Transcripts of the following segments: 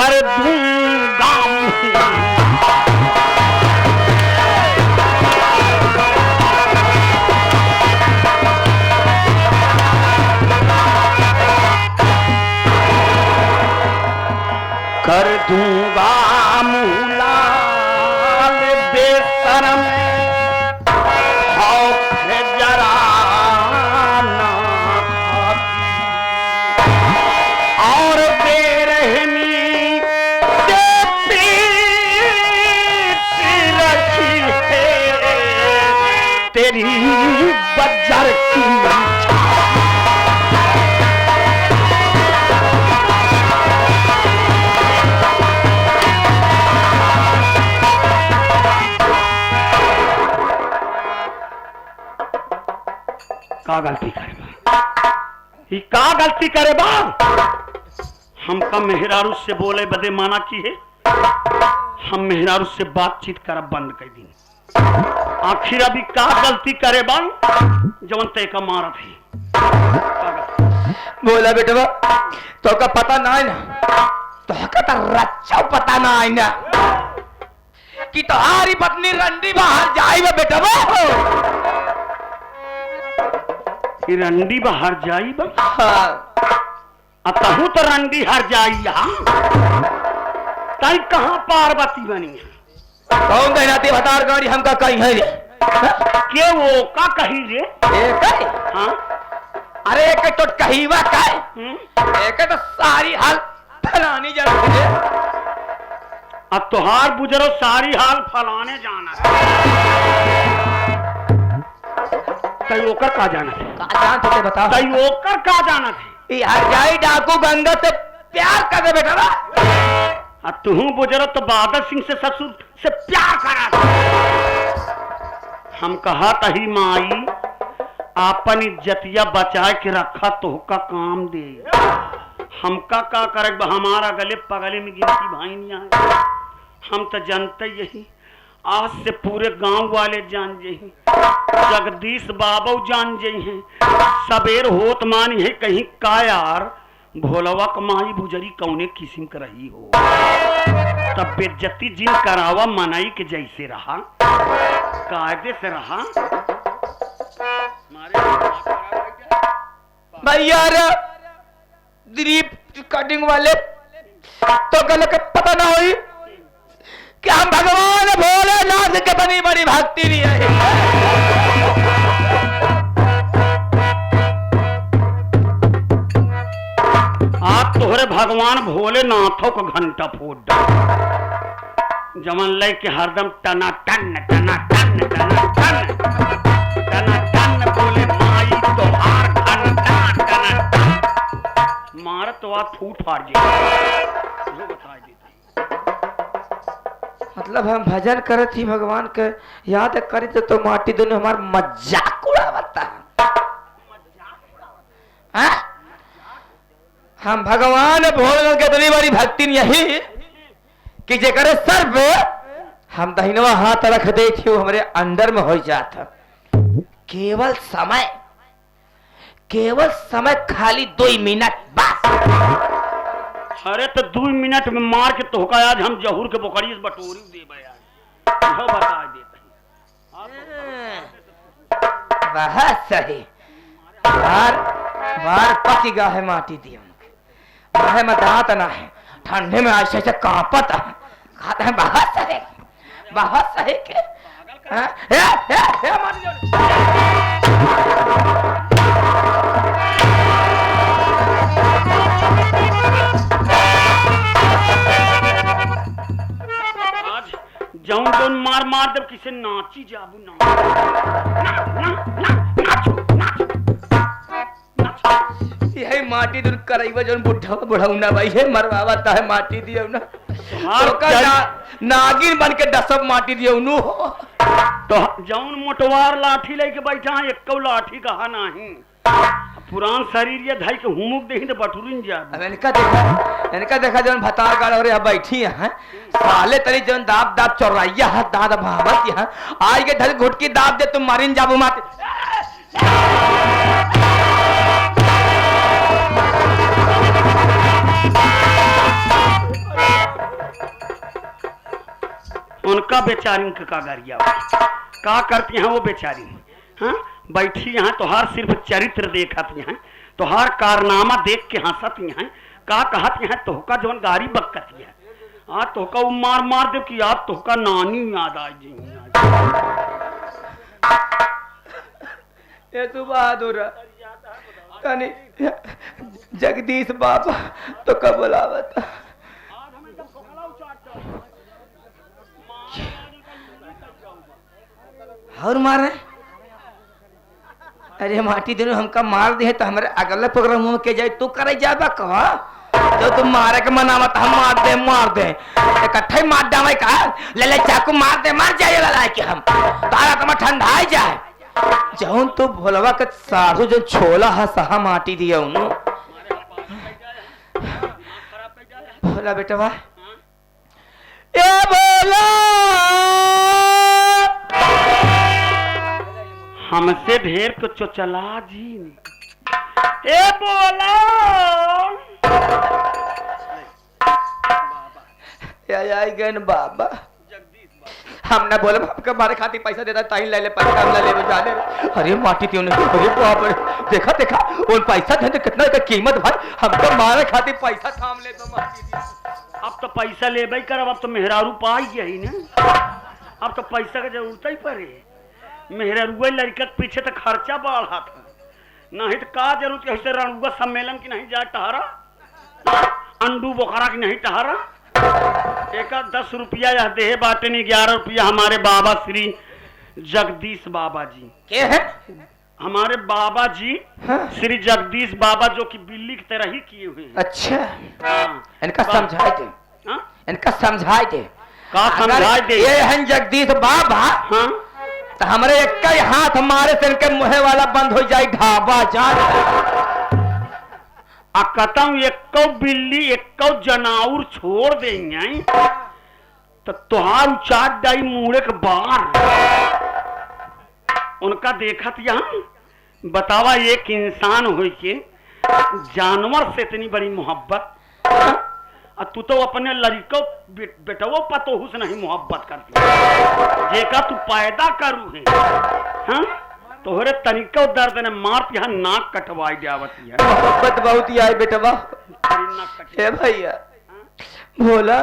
कर दूंगा कर दूंगा मूलाल बेशरम खौफ जरा ना खाती और बेरहमी से पीट रखी है तेरी बजर की का गलती करे का गलती करे बा हमका मेहरारू से बोले बदे माना की है हम मेहरारू से बातचीत करब बंद कर दी आखिर अभी का गलती करे बा जवन तय का मारत है बोला बेटवा तो का पता ना है ना तो का रच्चा पता ना है ना कि तुम्हारी पत्नी रंडी बाहर जाए बेटवा रंडी बाहर जाई बा हाँ। अतहू तो रंडी हर जाई ताई कहाँ पार्वती बनी है कौन कहनाती भतार गाड़ी हमका कहीं है के वो का कही रे एक है हाँ अरे एक तो कहीवा का है एक तो सारी हाल फलानी जरूर है अब तोहार बुजरो सारी हाल फलाने जाना है तई ओकर का जाना है का जान तो बता तई ओकर का जाना है यार जाई डाकू गंगा से प्यार कर दे बेटा अब तू बुजरो तो बादल सिंह से ससुर से प्यार करा हम कहा तही माई आपन इज्जतिया बचा के रखा तो का काम दे हमका का करे हमारा गले पगले में गिनती भाईनिया है हम तो जानते यही आज से पूरे गांव वाले जान जही जगदीश बाबू जान जही हैं सबेर होत मानी है कहीं का यार भोलवा कमाई भुजरी कौने किस्म कर रही हो तब बेइज्जती जिन करावा मनाई के जैसे रहा कायदे से रहा भैया दिलीप कटिंग वाले तो गल के पता ना हुई कि हम भगवान भोलेनाथ के बनी बड़ी भक्ति नहीं है आप तोहरे भगवान भोलेनाथों का घंटा फोड़ जमन ले के हरदम टना टन टना टन टना टन टना टन बोले माई तो हार घंटा टना टन मार तो आप फूट फाड़ जे जो बता देता मतलब हम भजन करत ही भगवान के याद करे तो माटी दोनों हमार मजाक उड़ावता है हम भगवान भोलेनाथ के इतनी बड़ी भक्ति यही कि जे करे सर पे हम दहिनवा हाथ रख देखियो हमारे अंदर में हो जाता केवल समय खाली 2 मिनट बस अरे तो 2 मिनट में मार के तोहका आज हम जहूर के बोकड़ी बटोरी दे यार बता देते बहुत सही बार बार पति गा है माटी दी वह में दांत ना है ठंडे में ऐसे ऐसे कांपत है कहते हैं बहुत सही के जौन जौन मार मार जब किसे नाची जाबू ना यही माटी दूर करैबा जौन बुढ़ा बुढ़ाउना भाई है मरवावता है माटी दियो ना नागिन बन के डसब माटी दियो नु तो जौन मोटवार लाठी लेके बैठा है एक लाठी कहा नहीं पुरान शरीर ये धाई के हुमुक देखी तो बटुरिन जा अब इनका देखा जौन भतार गाड़ और यहाँ बैठी है साले तरी जौन दाब दाब चौराइया है दाद भावत यहाँ आज के ढल घुटकी दाब दे तुम मारिन जाबू माते उनका बेचारी का गरिया का करती हैं वो बेचारी। हाँ बैठी यहाँ तोहार सिर्फ चरित्र देखती हैं, तोहार कारनामा देख के हंसती हैं, का कहती हैं तोहका जवन गाड़ी बकती है। हाँ तोहका वो मार मार दे कि याद तोहका नानी याद आ जी। ये तू बहादुर तनी जगदीश बाबा तो कब बुलावत और मारे। अरे माटी दोनों हमका मार दे तो हमारे अगले प्रोग्राम में के जाए तू करे जाबा कहा तो तुम मारे के मनावत हम मार दे इकट्ठा ही मार डावे का ले चाकू मार दे मार जाए लड़ा के हम तारा तुम ठंडा जाए जौन तो भोलवा के साधु जो छोला है सहा माटी दिया उन्हों भोला बेटवा ए भोला हमसे ढेर तो चोचला जी ए बोला आई गए बाबा हम ना बोले आपका मारे खाती पैसा देता ताही ले ले पैसा हम ले जाने। अरे माटी क्यों नहीं अरे बाप रे देखा देखा उन पैसा दे कितना का कीमत भाई हमको मारे खाती पैसा थाम ले तो माटी दी। अब तो पैसा ले भाई कर अब तो मेहरारू पाई गई ना अब तो पैसा का जरूरत ही पड़े। मेहरारुआ लड़का के पीछे तो खर्चा बढ़ा था नहीं तो का जरूरत है ऐसे रणुआ सम्मेलन की नहीं जा टहरा अंडू बोखरा की नहीं टहरा। एक 10 रुपया यह दे बाटे नहीं 11 रुपया हमारे बाबा श्री जगदीश बाबा जी क्या है हमारे बाबा जी। हाँ? श्री जगदीश बाबा जो कि बिल्ली की तरह ही किए हुए हैं। अच्छा हाँ? इनका समझाए दे हाँ? इनका समझाए दे का समझाए दे ये हैं जगदीश बाबा। हाँ? तो हमारे एक ही हाथ मारे से इनके मुहे वाला बंद हो जाए ढाबा जान कहता हूँ एक बिल्ली एक जनावर छोड़ देंगे तो तुहार चाट डाई मुड़े के बाहर उनका देखा था यहाँ बतावा एक इंसान हो के जानवर से इतनी बड़ी मोहब्बत तू तो अपने लड़को बेटवो पतोहू से नहीं मोहब्बत करती जेका तू पैदा करू है। हाँ? तोहरे तनिका दर्द ने मार यहाँ नाक कटवाई जावती है मोहब्बत बहुत ही आए बेटवा हे भैया भोला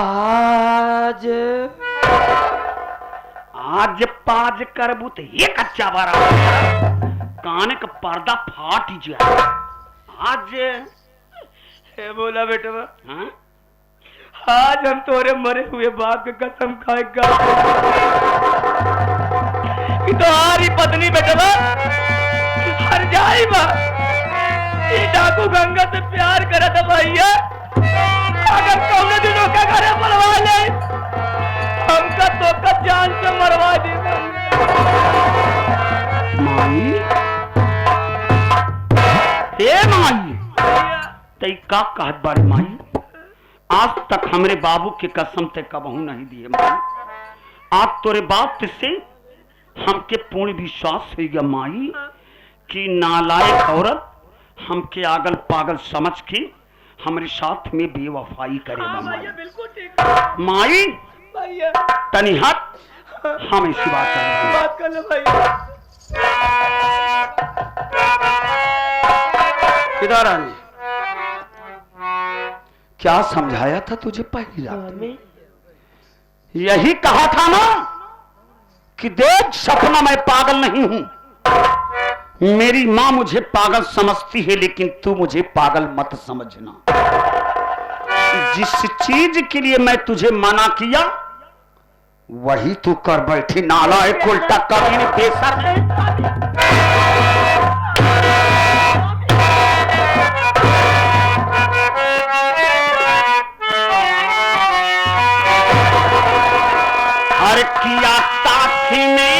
आज पाज करबू तो ये कच्चा बारा काने का पर्दा फाट जाए आज। हे बोला बेटवा हाँ? आज हम तोरे मरे हुए बाप के कसम खाएगा कि तुम्हारी पत्नी बेटवा हर जाई बा डाकू गंगा से प्यार करा था भैया अगर कौन दिनों का घरे मरवा ले हमका तो का जान से मरवा दी। माई हे माई तई का कहत बारी माई आज तक हमरे बाबू के कसम ते कबहू नहीं दिए माई आज तोरे बाप से हमके पूर्ण विश्वास हो गया माई कि नालायक औरत हमके आगल पागल समझ के हमारे साथ में बेवफाई करे माई तनी हाथ हम ऐसी बात कर रहे हैं। क्या समझाया था तुझे पहली रात में यही कहा था ना कि देख सपना मैं पागल नहीं हूं मेरी मां मुझे पागल समझती है लेकिन तू मुझे पागल मत समझना। जिस चीज के लिए मैं तुझे मना किया वही तू कर बैठी नालायक उल्टा कभी बेसर अरे किया साथी में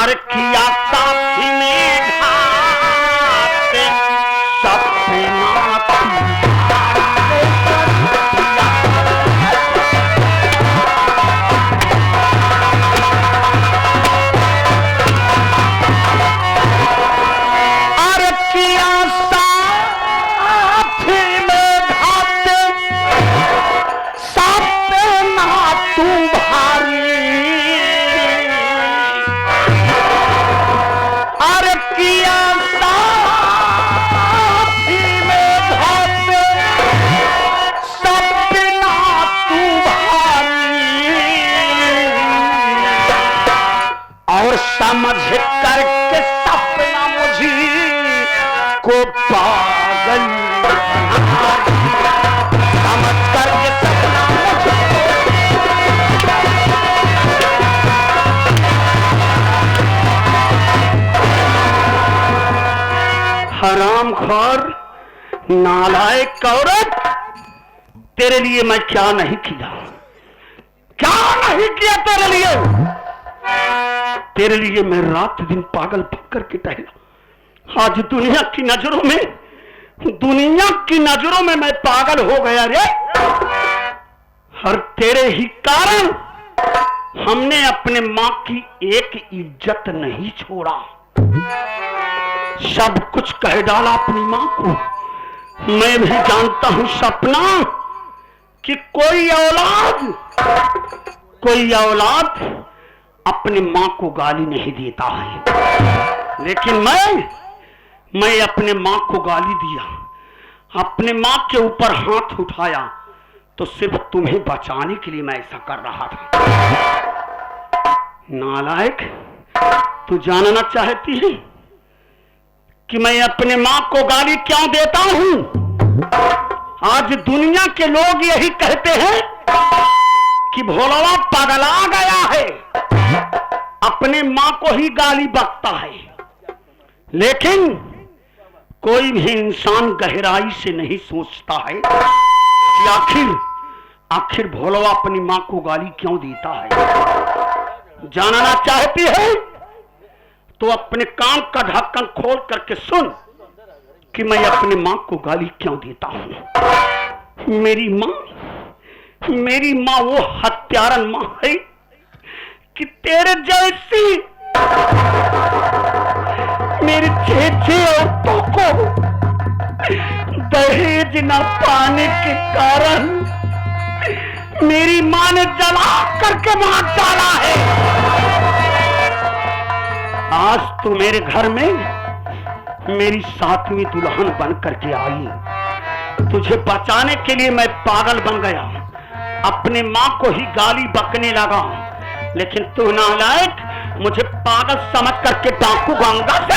अरे किया साथी में घात सपना अरे किया करके सपना मुझे को पागल बना दिया। समझ करके सपना मुझे हरामखोर नालायक औरत, तेरे लिए मैं क्या नहीं किया, क्या नहीं किया तेरे लिए। तेरे लिए मैं रात दिन पागल पकड़ के टहला। आज दुनिया की नजरों में मैं पागल हो गया रे। हर तेरे ही कारण हमने अपने मां की एक इज्जत नहीं छोड़ा। सब कुछ कह डाला अपनी मां को। मैं भी जानता हूं सपना कि कोई औलाद अपनी मां को गाली नहीं देता है, लेकिन मैं अपने मां को गाली दिया, अपने मां के ऊपर हाथ उठाया तो सिर्फ तुम्हें बचाने के लिए मैं ऐसा कर रहा था। नालायक, तू जानना चाहती है कि मैं अपने मां को गाली क्यों देता हूं? आज दुनिया के लोग यही कहते हैं कि भोलावा पगला गया है, अपने मां को ही गाली बकता है। लेकिन कोई भी इंसान गहराई से नहीं सोचता है कि आखिर भोलावा अपनी मां को गाली क्यों देता है। जानना चाहती है तो अपने कान का ढक्कन खोल करके सुन कि मैं अपनी मां को गाली क्यों देता हूं। मेरी मां वो हत्यारन मां है कि तेरे जैसी मेरी 6 औरतों को दहेज न पाने के कारण मेरी मां ने जला करके मार डाला है। आज तू मेरे घर में मेरी 7वीं दुल्हन बन करके आई। तुझे बचाने के लिए मैं पागल बन गया, अपने मां को ही गाली बकने लगा। लेकिन तू नालायक मुझे पागल समझ करके डाकू गंगा से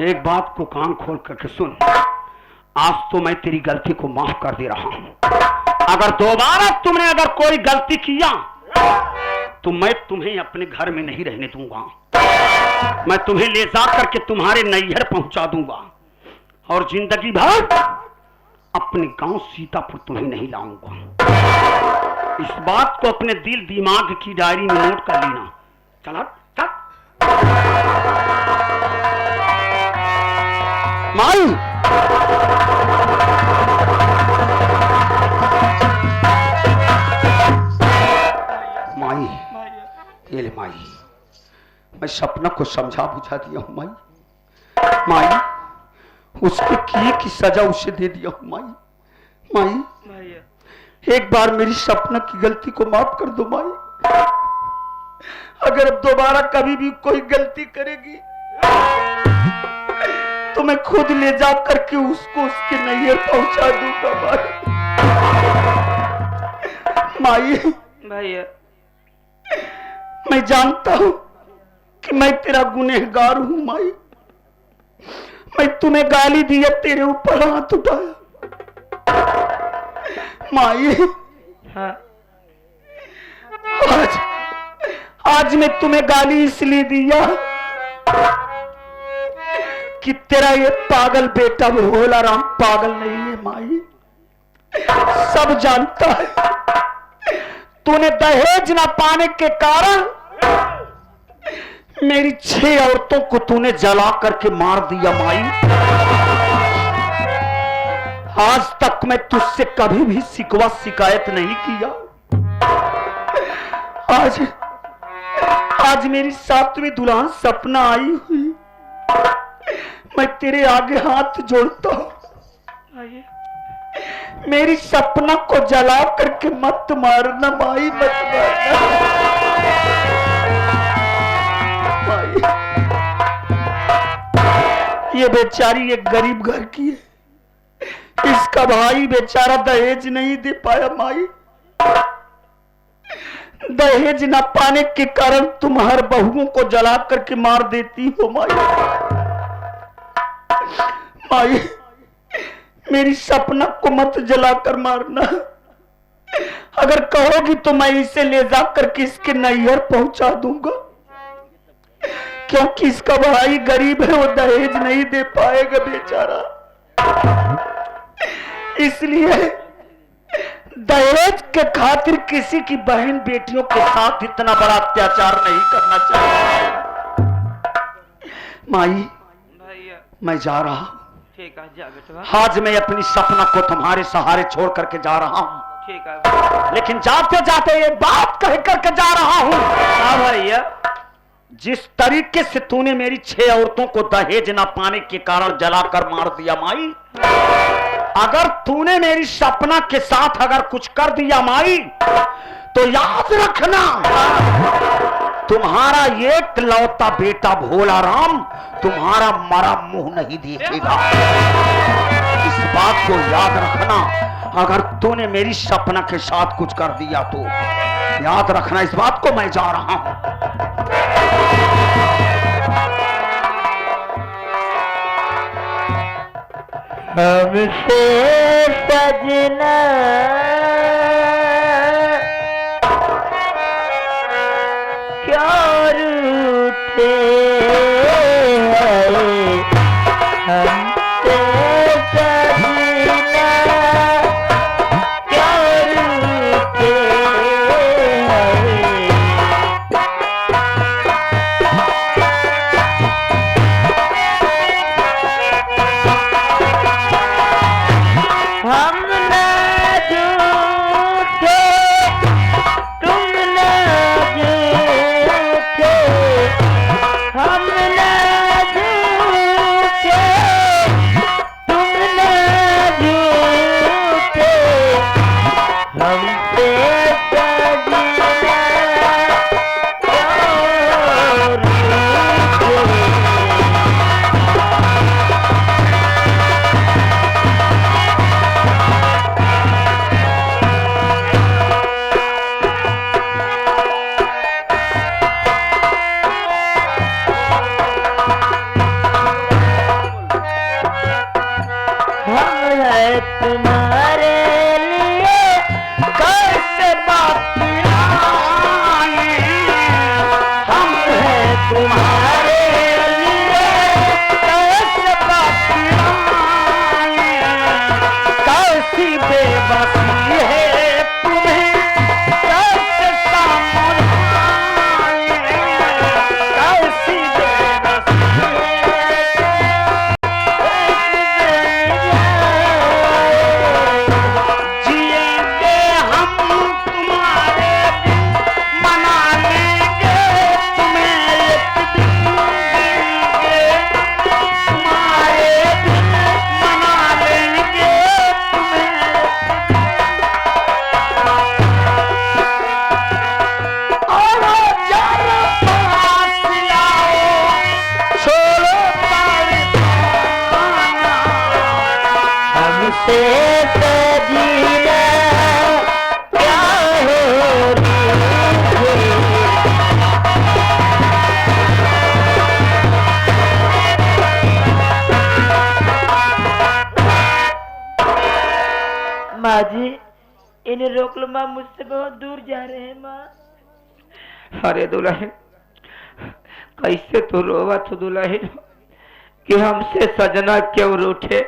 एक बात को कान खोल करके सुन। आज तो मैं तेरी गलती को माफ कर दे रहा हूं। अगर दोबारा तुमने अगर कोई गलती किया तो मैं तुम्हें अपने घर में नहीं रहने दूंगा। मैं तुम्हें ले जा करके तुम्हारे नैहर पहुंचा दूंगा और जिंदगी भर अपने गांव सीतापुर तुम्हें नहीं लाऊंगा। इस बात को अपने दिल दिमाग की डायरी में नोट कर लेना। चला चल। माई, ये ले माई, मैं सपना को समझा बुझा दिया हूं माई। उसके किए की सजा उसे दे दिया हूं माई। एक बार मेरी सपना की गलती को माफ कर दो माई। अगर अब दोबारा कभी भी कोई गलती करेगी तो मैं खुद ले जा करके उसको उसके नैहर पहुंचा दूंगा माई। भैया, मैं जानता हूं कि मैं तेरा गुनहगार हूं माई। मैं तुम्हें गाली दिया, तेरे ऊपर हाथ उठाया माई। हाँ। आज मैं तुम्हें गाली इसलिए दिया कि तेरा ये पागल बेटा भोला राम पागल नहीं है माई। सब जानता है तूने दहेज ना पाने के कारण मेरी 6 औरतों को तूने जला करके मार दिया माई। आज तक मैं तुझसे कभी भी शिकवा शिकायत नहीं किया। आज मेरी 7वीं दुल्हन सपना आई हुई, मैं तेरे आगे हाथ जोड़ता हूं, मेरी सपना को जला करके मत मारना माई, मत मारना माई। ये बेचारी एक गरीब घर की है, इसका भाई बेचारा दहेज नहीं दे पाया माई। दहेज न पाने के कारण तुम हर बहुओं को जला करके मार देती हो माई। माई, मेरी सपना को मत जलाकर मारना। अगर कहोगी तो मैं इसे ले जा करके इसके नैहर पहुंचा दूंगा, क्योंकि इसका भाई गरीब है, वो दहेज नहीं दे पाएगा बेचारा। इसलिए दहेज के खातिर किसी की बहन बेटियों के साथ इतना बड़ा अत्याचार नहीं करना चाहिए। माई, भैया मैं जा रहा हूं। ठीक है, जा बेटा। आज मैं अपनी सपना को तुम्हारे सहारे छोड़ करके जा रहा हूं। ठीक है, लेकिन जाते जाते ये बात कह करके जा रहा हूं। हाँ भैया। जिस तरीके से तूने मेरी 6 औरतों को दहेज ना पाने के कारण जलाकर मार दिया माई, अगर तूने मेरी सपना के साथ अगर कुछ कर दिया माई, तो याद रखना तुम्हारा एक लौता बेटा भोला राम तुम्हारा मरा मुंह नहीं देखेगा। इस बात को याद रखना। अगर तूने मेरी सपना के साथ कुछ कर दिया तो याद रखना इस बात को। मैं जा रहा हूं। हमसे सजना क्या रूठे हमसे सजना क्या रूठे हम न झूठे तुम न झूठे, हम न झूठे तुम न झूठे, हमसे सजना क्यों रूठे। हम है तुम्हारे लिए कैसे बाकी लाए, हम है तुम्हारे लिए कैसे बाकी लाए, कैसी बेबसी है तुम्हें कैसे सामने, कैसी बेबसी जिएंगे हम तुम्हारे बिन, मना लेंगे तुम्हें एक दिन, जिएंगे तुम्हारे बिन, मना लेंगे तुम्हें। और जरा पास लाओ, छोड़ो तारे खाना, हमसे सजीना क्या हो रूठे। माँ जी, इन्हें रोक लो माँ, मुझसे बहुत दूर जा रहे हैं माँ। अरे दुल्हन, कैसे तू रोवा तो दुल्हन कि हमसे सजना क्यों रूठे।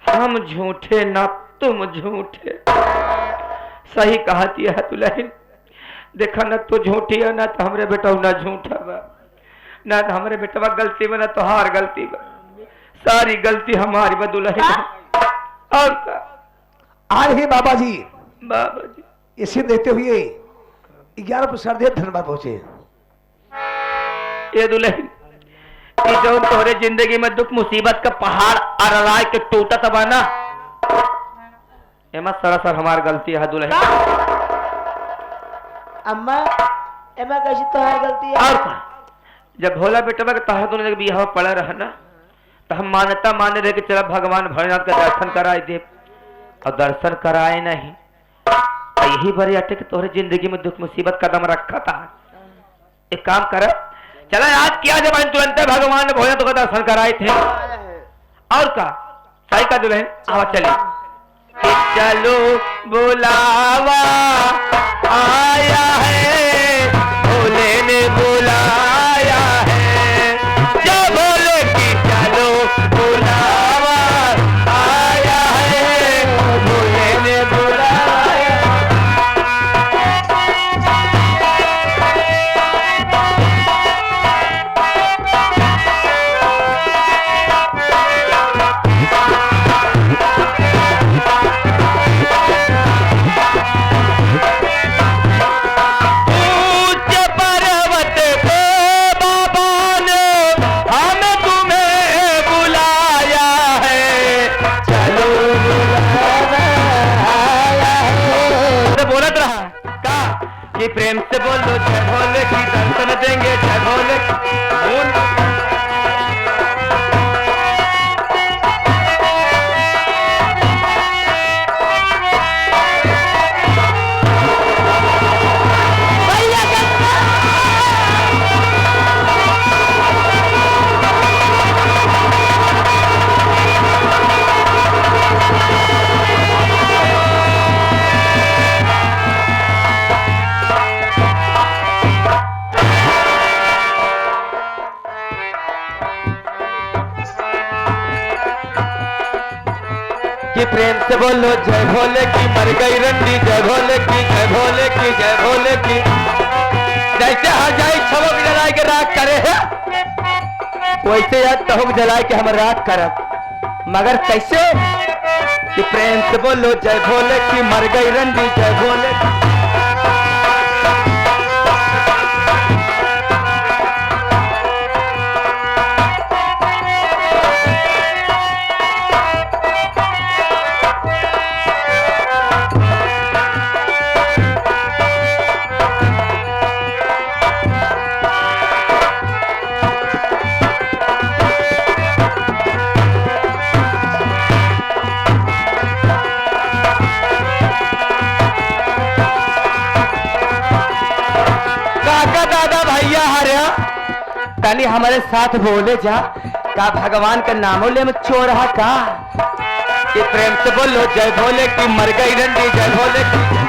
हम झूठे ना तुम झूठे। सही कहा दिया है दुल्हन। देखा ना तो झूठी है ना तो हमरे बेटा ना झूठा बा, ना तो हमरे बेटवा गलती बा ना तो हार गलती बा। सारी गलती हमारी बा दुल्हन। और का आज ही बाबा जी इसे देखते हुए 11 प्रसाद धनबाद पहुंचे। ये दुल्हन कि जो तोहरे जिंदगी में दुख मुसीबत का पहाड़ अरराय के टूटा तबा ना, एमा सरासर हमार गलती है दुल्हन। अम्मा एमा कैसी तोहार गलती है? और का जब भोला बेटवा के तहार दोनों जगह बियाह पड़ा रहा ना, तो हम मान्यता माने रहे कि चला भगवान भोलेनाथ का दर्शन कराए दे, और दर्शन कराए नहीं यही बड़े अटे कि तोहरे जिंदगी में दुख मुसीबत कदम रखा था। एक काम कर, चला आज किया जब तुरंत भगवान ने भोजन तो दर्शन कराए थे। और का साई का दुल्हन आवा चले कि चलो बुलावा आया है, भोले ने बुलाया है। जब बोले कि चलो बुलावा आया है, भोले ने बुलाया। प्रेम से बोलो जय भोले की दर्शन देंगे जय भोले प्रेम से बोलो जय भोले की मर गई रंडी जय भोले की जय भोले की जय भोले की। जैसे हर जाए छवक जलाए के राग करे है, वैसे याद तहुक जलाए के हम राग करब, मगर कैसे कि प्रेम से बोलो जय भोले की मर गई रंडी जय भोले की। तनी हमारे साथ बोले जा का भगवान का नामो ले में चोर रहा का। ये प्रेम से बोलो जय भोले की मर गई रंडी जय भोले की।